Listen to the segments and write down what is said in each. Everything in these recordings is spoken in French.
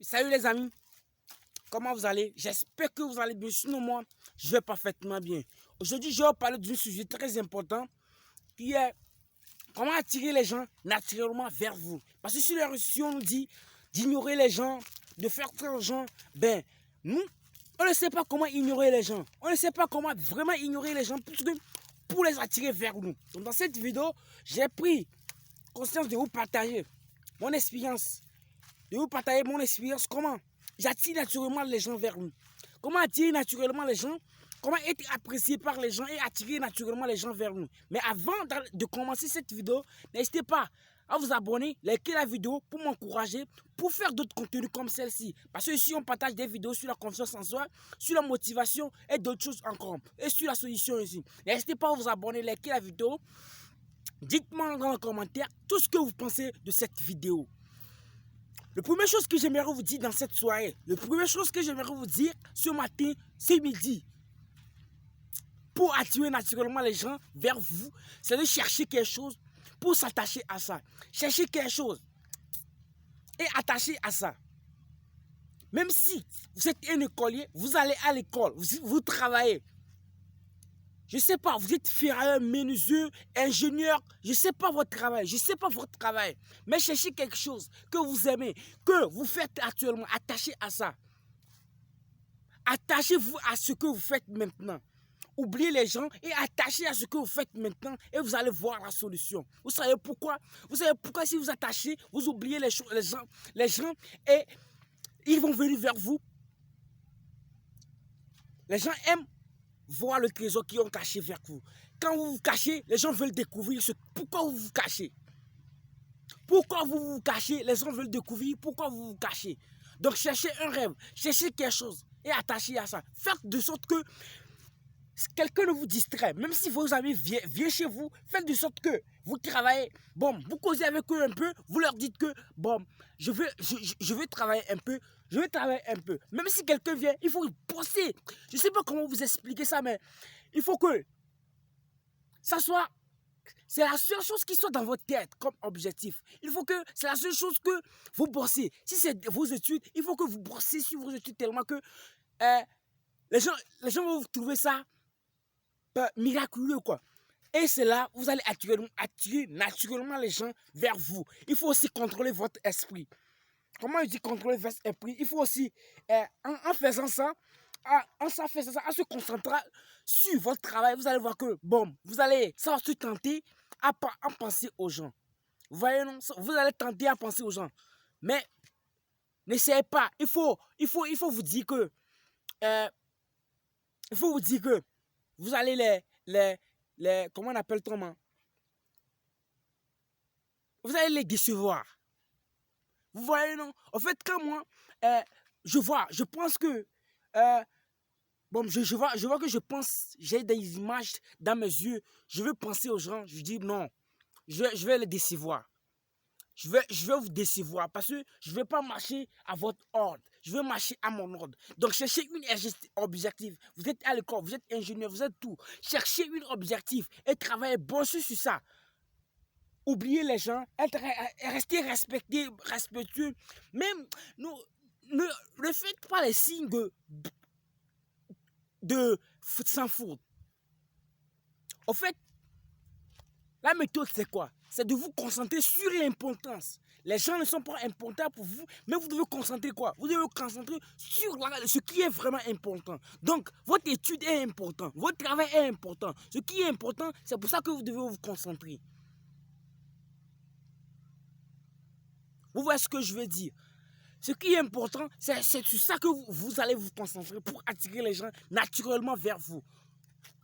Salut les amis, comment vous allez? J'espère que vous allez bien, sinon moi, je vais parfaitement bien. Aujourd'hui, je vais vous parler d'un sujet très important qui est comment attirer les gens naturellement vers vous. Parce que sur les réseaux, on nous dit d'ignorer les gens, de faire taire aux gens. Ben, nous, on ne sait pas comment ignorer les gens. On ne sait pas comment vraiment ignorer les gens pour les attirer vers nous. Donc dans cette vidéo, j'ai pris conscience de vous partager mon expérience. De vous partager mon expérience, comment j'attire naturellement les gens vers nous. Comment attirer naturellement les gens, comment être apprécié par les gens et attirer naturellement les gens vers nous. Mais avant de commencer cette vidéo, n'hésitez pas à vous abonner, liker la vidéo pour m'encourager, pour faire d'autres contenus comme celle-ci. Parce que ici, on partage des vidéos sur la confiance en soi, sur la motivation et d'autres choses encore. Et sur la solution ici. N'hésitez pas à vous abonner, liker la vidéo. Dites-moi dans les commentaires tout ce que vous pensez de cette vidéo. La première chose que j'aimerais vous dire dans cette soirée, la première chose que j'aimerais vous dire ce matin, ce midi, pour attirer naturellement les gens vers vous, c'est de chercher quelque chose pour s'attacher à ça. Cherchez quelque chose et attacher à ça. Même si vous êtes un écolier, vous allez à l'école, vous travaillez. Je ne sais pas, vous êtes ferrailleur, menuisier, ingénieur, je ne sais pas votre travail, je ne sais pas votre travail. Mais cherchez quelque chose que vous aimez, que vous faites actuellement, attachez à ça. Attachez-vous à ce que vous faites maintenant. Oubliez les gens et attachez à ce que vous faites maintenant et vous allez voir la solution. Vous savez pourquoi? Vous savez pourquoi si vous attachez, vous oubliez les gens et ils vont venir vers vous. Les gens aiment voir le trésor qu'ils ont caché vers vous. Quand vous vous cachez, les gens veulent découvrir pourquoi vous vous cachez. Pourquoi vous vous cachez, les gens veulent découvrir pourquoi vous vous cachez. Donc cherchez un rêve, cherchez quelque chose et attachez à ça. Faites de sorte que quelqu'un ne vous distrait. Même si vos amis viennent chez vous, faites de sorte que vous travaillez. Bon, vous causez avec eux un peu, vous leur dites que bon, je veux travailler un peu. Je vais travailler un peu. Même si quelqu'un vient, il faut bosser. Je ne sais pas comment vous expliquer ça, mais il faut que ça soit... C'est la seule chose qui soit dans votre tête comme objectif. Il faut que c'est la seule chose que vous bossez. Si c'est vos études, il faut que vous bossez sur vos études tellement que les gens vont vous trouver ça miraculeux, quoi. Et c'est là, vous allez attirer naturellement les gens vers vous. Il faut aussi contrôler votre esprit. Comment je dis contrôler votre esprit? Il faut aussi, en faisant ça, en se concentrant sur votre travail, vous allez voir que, bon, ça va se tenter à penser aux gens. Vous voyez, non? Vous allez tenter à penser aux gens. Mais, n'essayez pas. Il faut vous dire que, vous allez comment on appelle comment? Vous allez les décevoir. Vous voyez, non? En fait, quand moi, je pense que, bon, je vois que j'ai des images dans mes yeux, je veux penser aux gens, je dis non, je vais les décevoir. Je vais vous décevoir parce que je ne vais pas marcher à votre ordre. Je vais marcher à mon ordre. Donc, cherchez une objectif. Vous êtes à l'école, vous êtes ingénieur, vous êtes tout. Cherchez une objectif et travaillez bossez sur ça. Oubliez les gens, restez respectueux. Même, ne faites pas les signes de sans faute. En fait, la méthode, c'est quoi? C'est de vous concentrer sur l'importance. Les gens ne sont pas importants pour vous, mais vous devez concentrer quoi? Vous devez vous concentrer sur ce qui est vraiment important. Donc, votre étude est importante, votre travail est important. Ce qui est important, c'est pour ça que vous devez vous concentrer. Vous voyez ce que je veux dire? Ce qui est important, c'est sur ça que vous allez vous concentrer pour attirer les gens naturellement vers vous.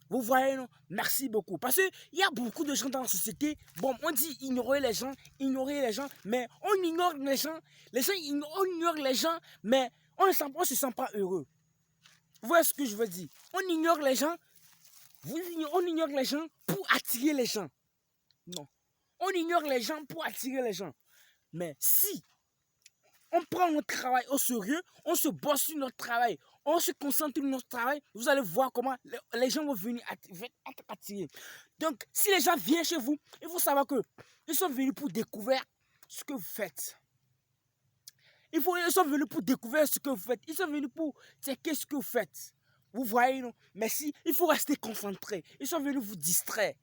Vous voyez, non? Merci beaucoup. Parce qu'il y a beaucoup de gens dans la société. Bon, on dit ignorer les gens, mais on ignore les gens. On ignore les gens, mais on ne se sent pas heureux. Vous voyez ce que je veux dire? On ignore les gens. On ignore les gens pour attirer les gens. Non. On ignore les gens pour attirer les gens. Mais si on prend notre travail au sérieux, on se bosse sur notre travail, on se concentre sur notre travail, vous allez voir comment les gens vont venir être attirés. Donc, si les gens viennent chez vous, il faut savoir qu'ils sont venus pour découvrir ce que vous faites. Ils sont venus pour découvrir ce que vous faites. Ils sont venus pour checker ce que vous faites. Vous voyez, non? Mais si, il faut rester concentré. Ils sont venus vous distraire.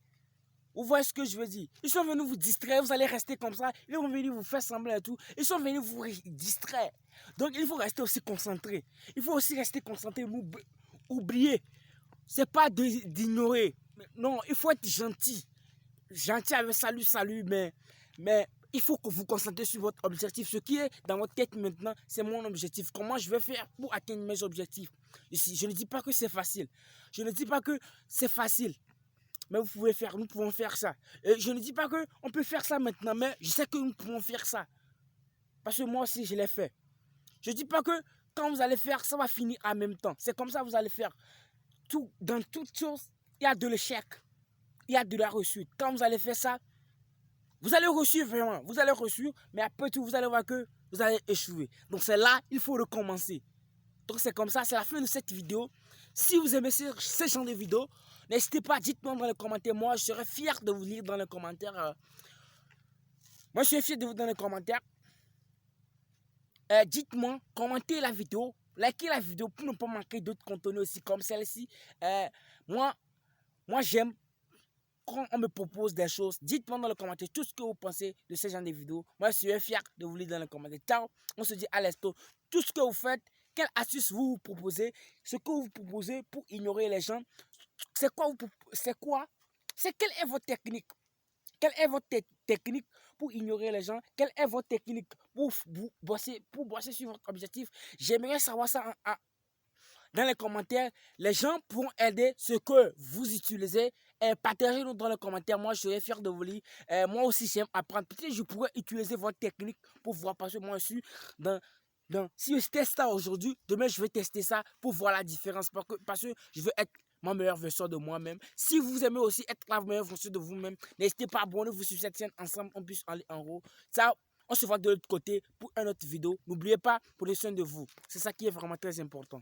Vous voyez ce que je veux dire? Ils sont venus vous distraire, vous allez rester comme ça. Ils vont venir vous faire semblant et tout. Ils sont venus vous distraire. Donc, il faut rester aussi concentré. Il faut aussi rester concentré. Oubliez. C'est pas d'ignorer. Non, il faut être gentil. Gentil avec salut, mais il faut que vous vous concentrez sur votre objectif. Ce qui est dans votre tête maintenant, c'est mon objectif. Comment je vais faire pour atteindre mes objectifs? Ici, je ne dis pas que c'est facile. Je ne dis pas que c'est facile. Mais vous pouvez faire, nous pouvons faire ça. Et je ne dis pas qu'on peut faire ça maintenant, mais je sais que nous pouvons faire ça. Parce que moi aussi, je l'ai fait. Je ne dis pas que quand vous allez faire, ça va finir en même temps. C'est comme ça que vous allez faire. Dans toute chose, il y a de l'échec. Il y a de la réussite. Quand vous allez faire ça, vous allez réussir vraiment. Vous allez réussir, mais après tout, vous allez voir que vous allez échouer. Donc c'est là, il faut recommencer. Donc c'est comme ça, c'est la fin de cette vidéo. Si vous aimez ce genre de vidéos, n'hésitez pas, dites-moi dans les commentaires. Moi, je serais fier de vous lire dans les commentaires. Moi, je suis fier de vous dans les commentaires. Dites-moi, commentez la vidéo, likez la vidéo pour ne pas manquer d'autres contenus aussi comme celle-ci. Moi, j'aime quand on me propose des choses. Dites-moi dans les commentaires tout ce que vous pensez de ce genre de vidéos. Moi, je suis fier de vous lire dans les commentaires. Ciao, on se dit à l'instant. Tout ce que vous faites, quelle astuce vous proposez, ce que vous proposez pour ignorer les gens, c'est quoi, quelle est votre technique? Quelle est votre technique pour ignorer les gens? Quelle est votre technique pour bosser sur votre objectif? J'aimerais savoir ça dans les commentaires. Les gens pourront aider ce que vous utilisez. Partagez-nous dans les commentaires. Moi, je serais fier de vous lire. Moi aussi, j'aime apprendre. Peut-être que je pourrais utiliser votre technique pour voir. Parce que moi, je suis si je teste ça aujourd'hui, demain, je vais tester ça pour voir la différence. Parce que je veux être ma meilleure version de moi-même. Si vous aimez aussi être la meilleure version de vous-même, n'hésitez pas à abonner-vous sur cette chaîne. Ensemble, on puisse aller en haut. Ciao, on se voit de l'autre côté pour une autre vidéo. N'oubliez pas, prenez soin de vous. C'est ça qui est vraiment très important.